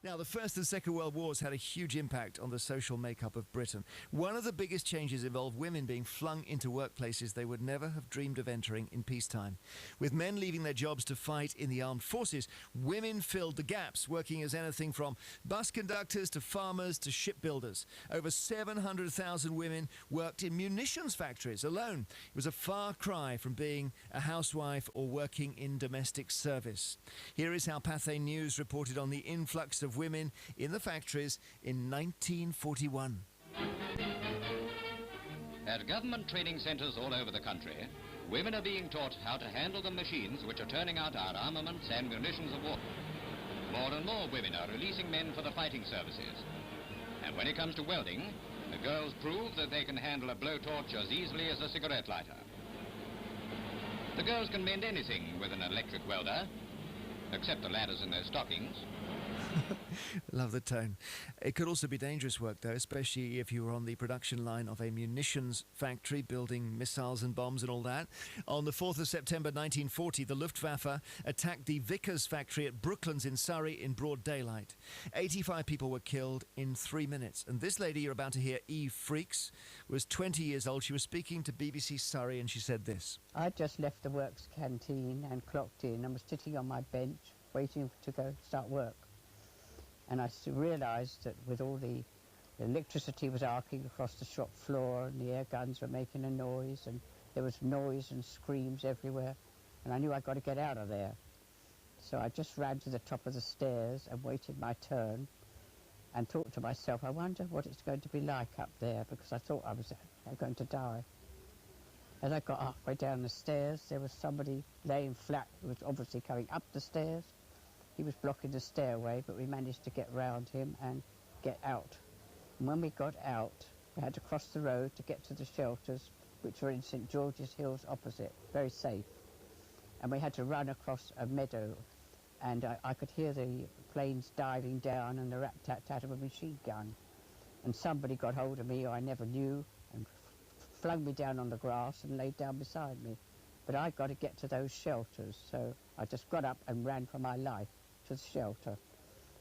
Now, the First and Second World Wars had a huge impact on the social makeup of Britain. One of the biggest changes involved women being flung into workplaces they would never have dreamed of entering in peacetime. With men leaving their jobs to fight in the armed forces, women filled the gaps, working as anything from bus conductors to farmers to shipbuilders. Over 700,000 women worked in munitions factories alone. It was a far cry from being a housewife or working in domestic service. Here is how Pathé News reported on the influx of women in the factories in 1941. At government training centres all over the country, women are being taught how to handle the machines which are turning out our armaments and munitions of war. More and more women are releasing men for the fighting services. And when it comes to welding, the girls prove that they can handle a blowtorch as easily as a cigarette lighter. The girls can mend anything with an electric welder, except the ladders in their stockings. Love the tone. It could also be dangerous work, though, especially if you were on the production line of a munitions factory building missiles and bombs and all that. On the 4th of September 1940, the Luftwaffe attacked the Vickers factory at Brooklands in Surrey in broad daylight. 85 people were killed in 3 minutes. And this lady you're about to hear, Eve Freaks, was 20 years old. She was speaking to BBC Surrey and she said this. I just left the works canteen and clocked in and was sitting on my bench waiting to go start work. And I realised that with all the electricity was arcing across the shop floor and the air guns were making a noise and there was noise and screams everywhere. And I knew I'd got to get out of there. So I just ran to the top of the stairs and waited my turn and thought to myself, I wonder what it's going to be like up there, because I thought I was going to die. As I got halfway down the stairs, there was somebody laying flat who was obviously coming up the stairs. He was blocking the stairway, but we managed to get round him and get out. And when we got out, we had to cross the road to get to the shelters, which were in St George's Hills opposite, very safe. And we had to run across a meadow, and I could hear the planes diving down and the rat-tat-tat of a machine gun. And somebody got hold of me who I never knew and flung me down on the grass and laid down beside me. But I got to get to those shelters, so I just got up and ran for my life to the shelter.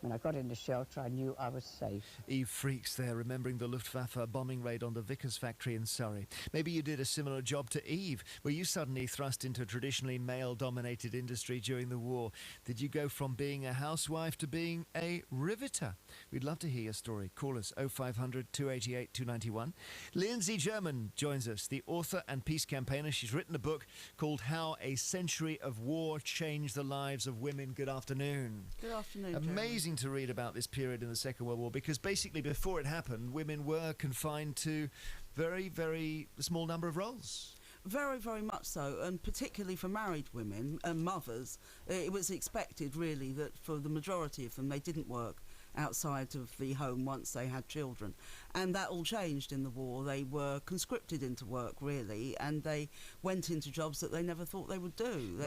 When I got in the shelter, I knew I was safe. Eve Freaks there, remembering the Luftwaffe bombing raid on the Vickers factory in Surrey. Maybe you did a similar job to Eve. Were you suddenly thrust into a traditionally male-dominated industry during the war? Did you go from being a housewife to being a riveter? We'd love to hear your story. Call us 0500 288 291. Lindsey German joins us, the author and peace campaigner. She's written a book called How a Century of War Changed the Lives of Women. Good afternoon. Good afternoon, Amazing to read about this period in the Second World War, because basically before it happened, women were confined to very, very small number of roles. Very, very much so, and particularly for married women and mothers, it was expected really that for the majority of them they didn't work outside of the home once they had children. And that all changed in the war. They were conscripted into work, really, and they went into jobs that they never thought they would do.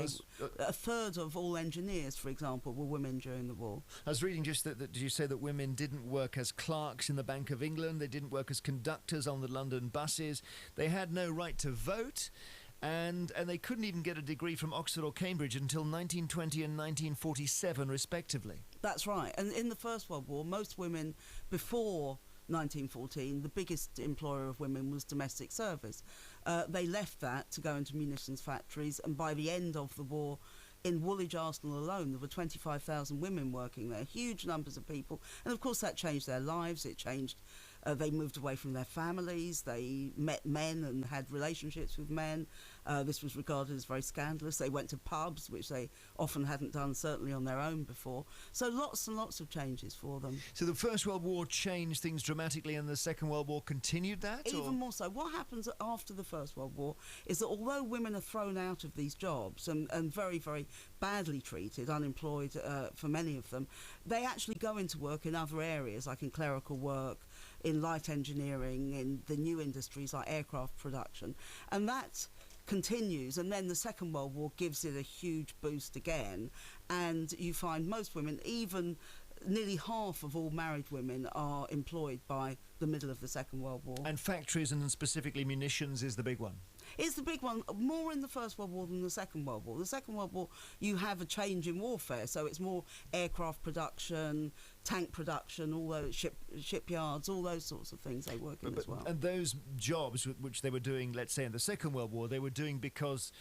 A third of all engineers, for example, were women during the war. I was reading just that did you say that women didn't work as clerks in the Bank of England, they didn't work as conductors on the London buses, they had no right to vote, and they couldn't even get a degree from Oxford or Cambridge until 1920 and 1947, respectively. That's right. And in the First World War, most women before 1914, the biggest employer of women was domestic service. They left that to go into munitions factories, and by the end of the war, in Woolwich Arsenal alone, there were 25,000 women working there, huge numbers of people. And of course that changed their lives. It changed, they moved away from their families, they met men and had relationships with men. This was regarded as very scandalous. They went to pubs, which they often hadn't done, certainly on their own before. So lots and lots of changes for them. So the First World War changed things dramatically, and the Second World War continued that? Even more so. What happens after the First World War is that although women are thrown out of these jobs and very, very badly treated, unemployed for many of them, they actually go into work in other areas, like in clerical work, in light engineering, in the new industries like aircraft production, and that continues. And then the Second World War gives it a huge boost again, and you find most women, even nearly half of all married women, are employed by the middle of the Second World War. And factories, and specifically munitions, is the big one. It's the big one, more in the First World War than the Second World War. The Second World War, you have a change in warfare, so it's more aircraft production, tank production, all those shipyards, all those sorts of things they work in as well. And those jobs which they were doing, let's say in the Second World War, they were doing because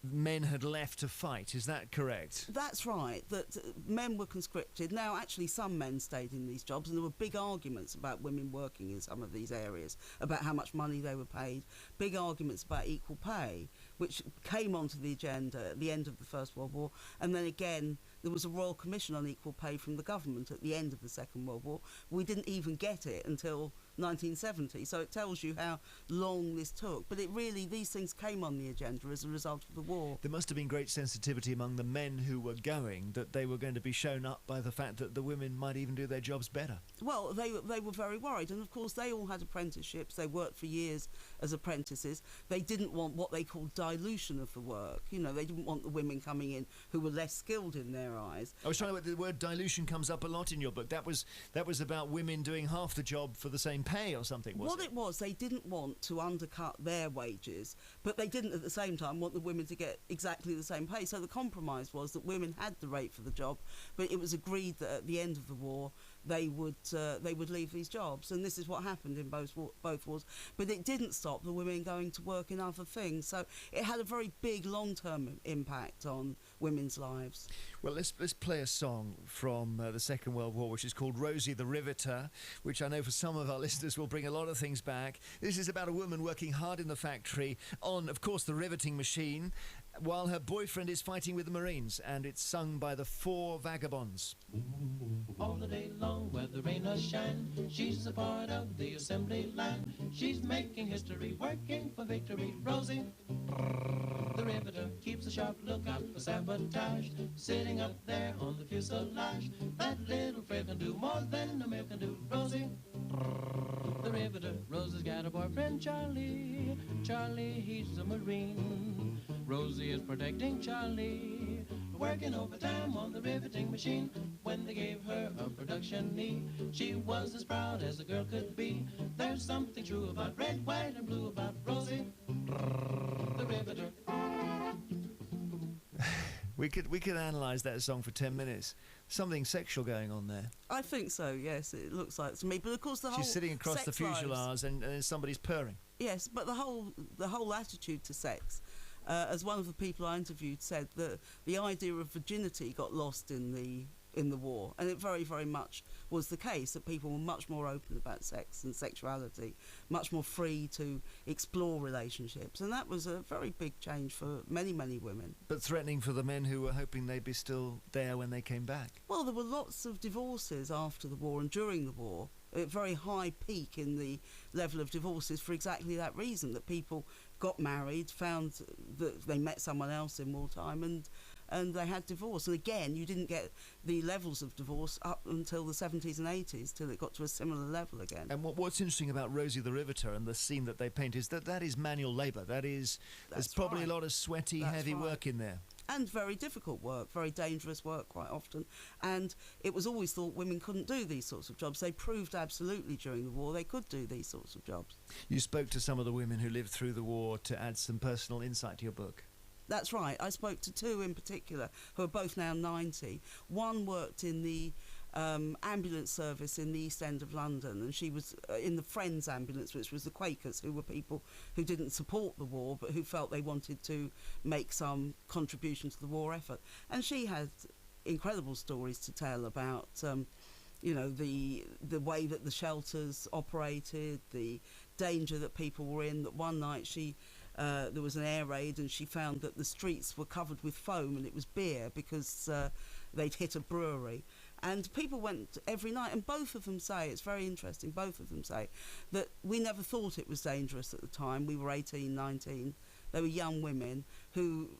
men had left to fight. Is that correct? That's right, that men were conscripted. Now, actually, some men stayed in these jobs, and there were big arguments about women working in some of these areas, about how much money they were paid, big arguments about equal pay, which came onto the agenda at the end of the First World War. And then again, there was a Royal Commission on Equal Pay from the government at the end of the Second World War. We didn't even get it until 1970, so it tells you how long this took. But it really, these things came on the agenda as a result of the war. There must have been great sensitivity among the men who were going, that they were going to be shown up by the fact that the women might even do their jobs better. Well, they were very worried, and of course they all had apprenticeships. They worked for years as apprentices. They didn't want what they called dilution of the work. You know, they didn't want the women coming in who were less skilled in their eyes. I was trying to... The word dilution comes up a lot in your book. That was about women doing half the job for the same pay or something, wasn't it? What it was, they didn't want to undercut their wages, but they didn't at the same time want the women to get exactly the same pay. So the compromise was that women had the rate for the job, but it was agreed that at the end of the war they would leave these jobs, and this is what happened in both wars. But it didn't stop the women going to work in other things, so it had a very big long-term impact on women's lives. Well, let's play a song from the Second World War, which is called Rosie the Riveter, which I know for some of our listeners will bring a lot of things back. This is about a woman working hard in the factory on, of course, the riveting machine, while her boyfriend is fighting with the Marines, and it's sung by the Four Vagabonds. All the day long, whether rain or shine, she's a part of the assembly line. She's making history, working for victory. Rosie, the riveter, keeps a sharp lookout for sabotage. Sitting up there on the fuselage, that little frail can do more than a male can do. Rosie, the riveter. Rosie's got a boyfriend, Charlie. Charlie, he's a Marine. Rosie is protecting Charlie, working overtime on the riveting machine. When they gave her a production knee, she was as proud as a girl could be. There's something true about red, white, and blue about Rosie, the riveter. We could analyse that song for 10 minutes. Something sexual going on there. I think so, yes, it looks like to me. But of course the whole She's sitting across the fuselage and somebody's purring. Yes, but the whole attitude to sex, as one of the people I interviewed said, that the idea of virginity got lost in the war, and it very, very much was the case, that people were much more open about sex and sexuality, much more free to explore relationships, and that was a very big change for many, many women. But threatening for the men who were hoping they'd be still there when they came back. Well, there were lots of divorces after the war and during the war, a very high peak in the level of divorces for exactly that reason, that people got married, found that they met someone else in wartime, and they had divorce. And again, you didn't get the levels of divorce up until the 70s and 80s, till it got to a similar level again. And what's interesting about Rosie the Riveter and the scene that they paint is that is manual labour. There's probably right. a lot of sweaty, heavy work in there. And very difficult work, very dangerous work quite often. And it was always thought women couldn't do these sorts of jobs. They proved absolutely during the war they could do these sorts of jobs. You spoke to some of the women who lived through the war to add some personal insight to your book. That's right. I spoke to two in particular who are both now 90. One worked in the ambulance service in the East End of London, and she was in the Friends ambulance, which was the Quakers, who were people who didn't support the war but who felt they wanted to make some contribution to the war effort. And she had incredible stories to tell about the way that the shelters operated, the danger that people were in. That one night there was an air raid, and she found that the streets were covered with foam, and it was beer because they'd hit a brewery. And people went every night, and both of them say, it's very interesting, both of them say that we never thought it was dangerous at the time. We were 18, 19. They were young women who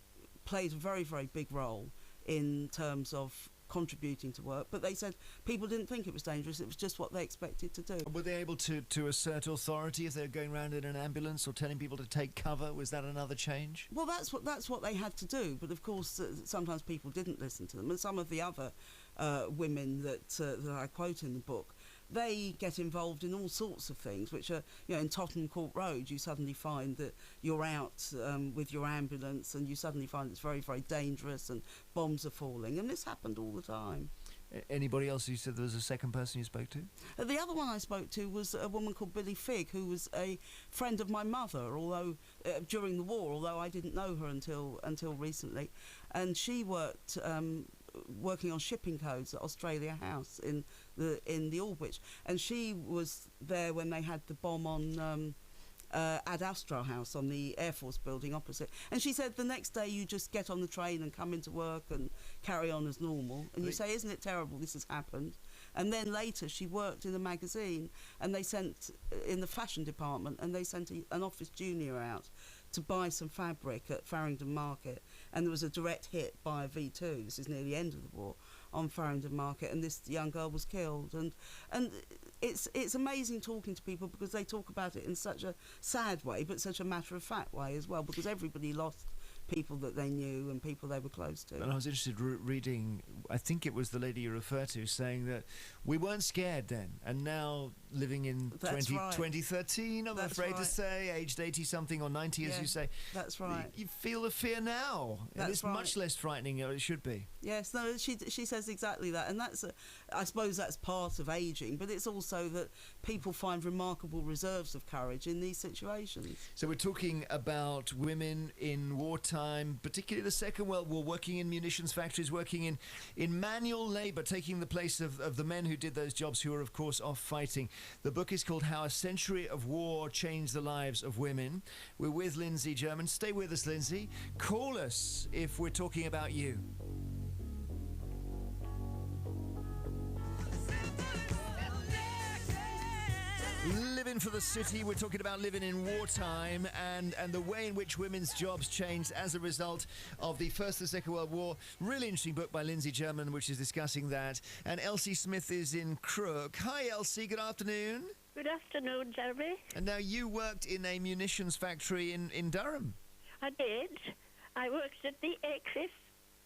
played a very, very big role in terms of contributing to work, but they said people didn't think it was dangerous. It was just what they expected to do. Were they able to assert authority if they were going around in an ambulance or telling people to take cover? Was that another change? Well, that's what they had to do, but of course sometimes people didn't listen to them, and some of the other women that I quote in the book they get involved in all sorts of things, which are, in Tottenham Court Road, you suddenly find that you're out with your ambulance, and you suddenly find it's very, very dangerous, and bombs are falling, and this happened all the time. Anybody else? You said there was a second person you spoke to? The other one I spoke to was a woman called Billy Figg, who was a friend of my mother, although during the war, although I didn't know her until recently, and she worked working on shipping codes at Australia House in the Aldwych, and she was there when they had the bomb on Ad Astra House on the Air Force building opposite, and she said the next day you just get on the train and come into work and carry on as normal, and you say, isn't it terrible this has happened? And then later she worked in a magazine, and they sent in the fashion department, and they sent an office junior out to buy some fabric at Farringdon Market, and there was a direct hit by a V2, this is near the end of the war, on Farringdon Market, and this young girl was killed. And it's amazing talking to people, because they talk about it in such a sad way, but such a matter-of-fact way as well, because everybody lost people that they knew and people they were close to. And I was interested reading, I think it was the lady you refer to, saying that we weren't scared then, and now living in 2013, I'm afraid to say, aged 80-something or 90, as you say. That's right. You feel the fear now. And it's much less frightening than it should be. Yes, no, she says exactly that, and I suppose that's part of ageing, but it's also that people find remarkable reserves of courage in these situations. So we're talking about women in wartime, particularly the Second World War, working in munitions factories, working in manual labour, taking the place of the men who did those jobs, who are, of course, off fighting. The book is called How a Century of War Changed the Lives of Women. We're with Lindsey German. Stay with us, Lindsey. Call us if we're talking about you. Living for the city, we're talking about living in wartime and the way in which women's jobs changed as a result of the First and Second World War. Really interesting book by Lindsey German, which is discussing that. And Elsie Smith is in Crook. Hi, Elsie. Good afternoon. Good afternoon, Jeremy. And now you worked in a munitions factory in Durham. I did. I worked at the Aycliffe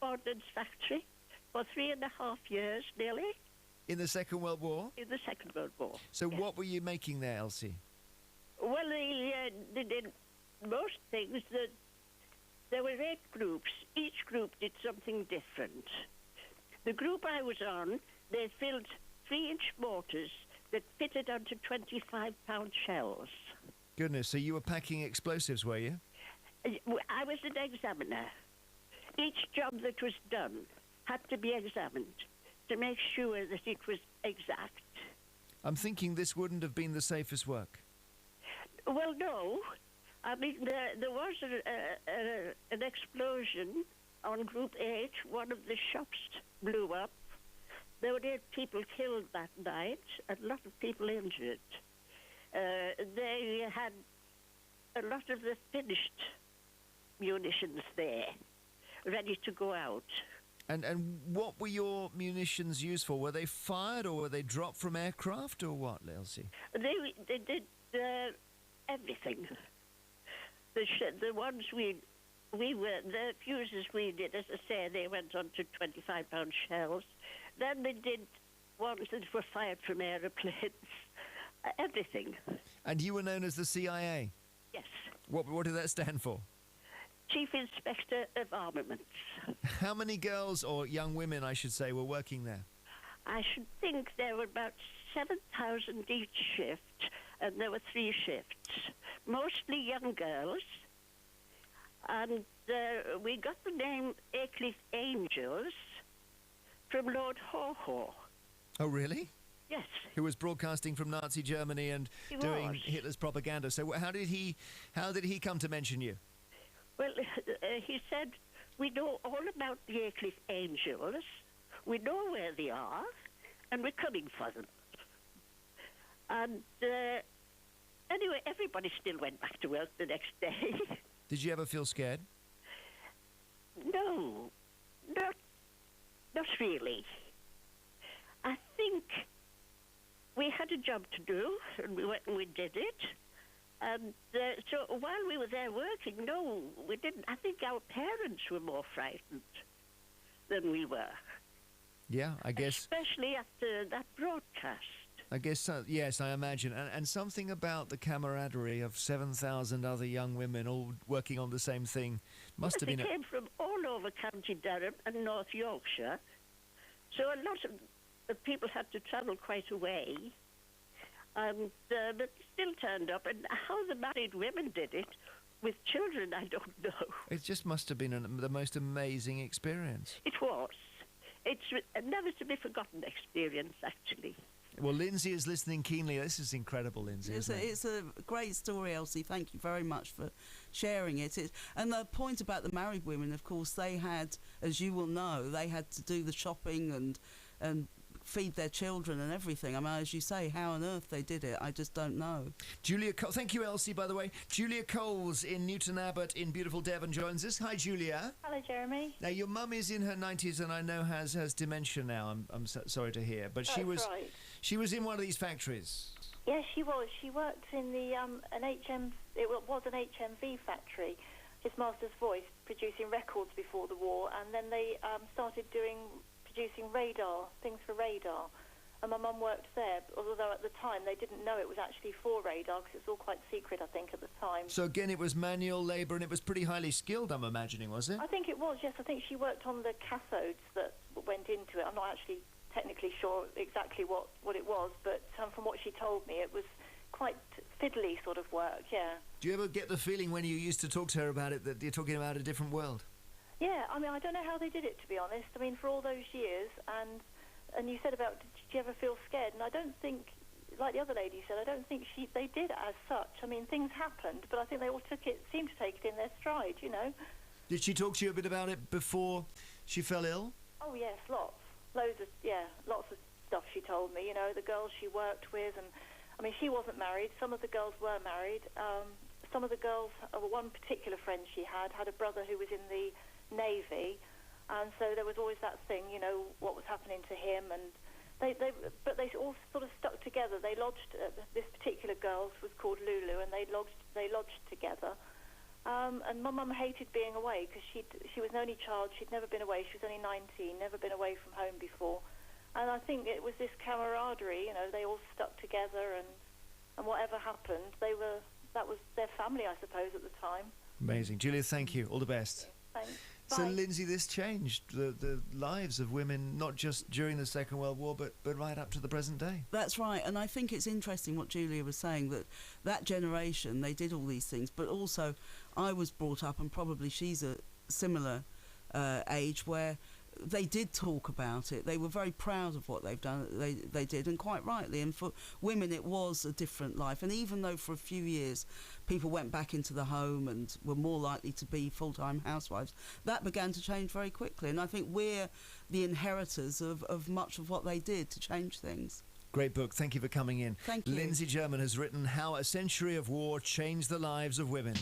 Ordnance Factory for 3.5 years, nearly. In the Second World War? In the Second World War. So yes. What were you making there, Elsie? Well, they did most things. There were 8 groups. Each group did something different. The group I was on, they filled 3-inch mortars that fitted onto 25-pound shells. Goodness, so you were packing explosives, were you? I was an examiner. Each job that was done had to be examined to make sure that it was exact. I'm thinking this wouldn't have been the safest work. Well, no. I mean, there was an explosion on Group 8. One of the shops blew up. There were 8 people killed that night, and a lot of people injured. They had a lot of the finished munitions there, ready to go out. And what were your munitions used for? Were they fired, or were they dropped from aircraft, or what, Elsie? They did everything. The ones the fuses we did, as I say, they went on to 25-pound shells. Then they did ones that were fired from aeroplanes. Everything. And you were known as the CIA? Yes. What did that stand for? Chief Inspector of Armaments. How many girls, or young women, I should say, were working there? I should think there were about 7,000 each shift, and there were 3 shifts. Mostly young girls. And we got the name Aycliffe Angels from Lord Haw-Haw. Oh, really? Yes. Who was broadcasting from Nazi Germany and doing Hitler's propaganda. So how did he come to mention you? Well, he said, we know all about the Aycliffe Angels, we know where they are, and we're coming for them. And anyway, everybody still went back to work the next day. Did you ever feel scared? No, not really. I think we had a job to do, and we went and we did it. And so while we were there working, no, we didn't. I think our parents were more frightened than we were. Yeah, I guess. Especially after that broadcast. I guess so. Yes, I imagine. And something about the camaraderie of 7,000 other young women all working on the same thing must have They been... came from all over County Durham and North Yorkshire. So a lot of the people had to travel quite a way. But still turned up. And how the married women did it with children, I don't know. It just must have been the most amazing experience. It was. It's a never to be forgotten experience, actually. Well, Lindsay is listening keenly. This is incredible, Lindsay. It's a great story, Elsie. Thank you very much for sharing it. And the point about the married women, of course, they had, as you will know, they had to do the shopping and feed their children and everything. I mean, as you say, how on earth they did it, I just don't know. Thank you, Elsie, by the way. Julia Coles in Newton Abbot in beautiful Devon joins us. Hi, Julia. Hello, Jeremy. Now, your mum is in her 90s and I know has dementia now. I'm sorry to hear. But That's right. She was in one of these factories. Yes, she was. She worked in the it was an HMV factory, His Master's Voice, producing records before the war, and then they started producing radar, things for radar. And my mum worked there, although at the time they didn't know it was actually for radar, because it's all quite secret, I think, at the time. So again, it was manual labour and it was pretty highly skilled, I'm imagining, was it? I think it was, yes. I think she worked on the cathodes that went into it. I'm not actually technically sure exactly what it was, but from what she told me, it was quite fiddly sort of work, yeah. Do you ever get the feeling when you used to talk to her about it that you're talking about a different world? Yeah, I mean, I don't know how they did it, to be honest. I mean, for all those years, and you said about, did you ever feel scared? And I don't think, like the other lady said, I don't think they did as such. I mean, things happened, but I think they all seemed to take it in their stride, you know. Did she talk to you a bit about it before she fell ill? Oh, yes, lots of stuff she told me, you know, the girls she worked with. And I mean, she wasn't married. Some of the girls were married. Some of the girls, one particular friend she had a brother who was in the Navy, and so there was always that thing, you know, what was happening to him. And but they all sort of stuck together. They lodged, this particular girl was called Lulu, and they lodged together. And my mum hated being away because she was an only child. She'd never been away. She was only 19, never been away from home before. And I think it was this camaraderie, you know, they all stuck together, and whatever happened, that was their family, I suppose, at the time. Amazing. Julia, thank you. All the best. Thanks. So, Bye. Lindsay, this changed the lives of women, not just during the Second World War, but right up to the present day. That's right, and I think it's interesting what Julia was saying, that generation, they did all these things, but also I was brought up, and probably she's a similar age, where they did talk about it. They were very proud of what they've done. They did, and quite rightly. And for women, it was a different life. And even though for a few years people went back into the home and were more likely to be full-time housewives, that began to change very quickly. And I think we're the inheritors of much of what they did to change things. Great book. Thank you for coming in. Thank you. Lindsey German has written How a Century of War Changed the Lives of Women.